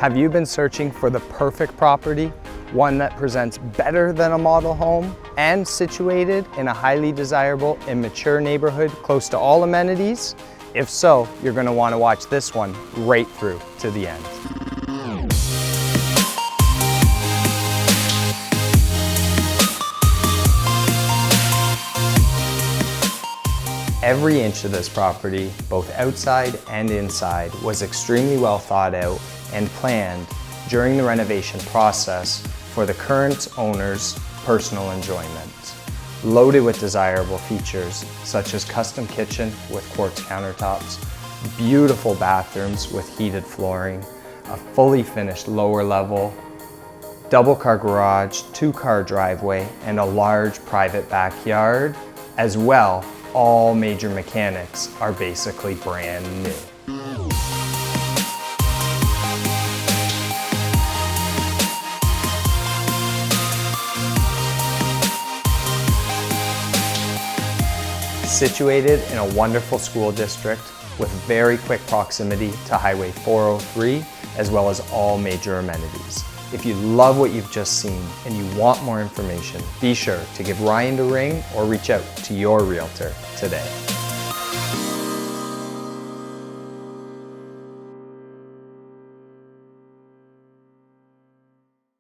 Have you been searching for the perfect property? One that presents better than a model home and situated in a highly desirable and mature neighborhood close to all amenities? If so, you're going to want to watch this one right through to the end. Every inch of this property, both outside and inside, was extremely well thought out and planned during the renovation process for the current owner's personal enjoyment. Loaded with desirable features such as custom kitchen with quartz countertops, beautiful bathrooms with heated flooring, a fully finished lower level, double car garage, 2-car driveway, and a large private backyard. As well, all major mechanics are basically brand new. Situated in a wonderful school district with very quick proximity to Highway 403, as well as all major amenities. If you love what you've just seen and you want more information, be sure to give Ryan a ring or reach out to your realtor today.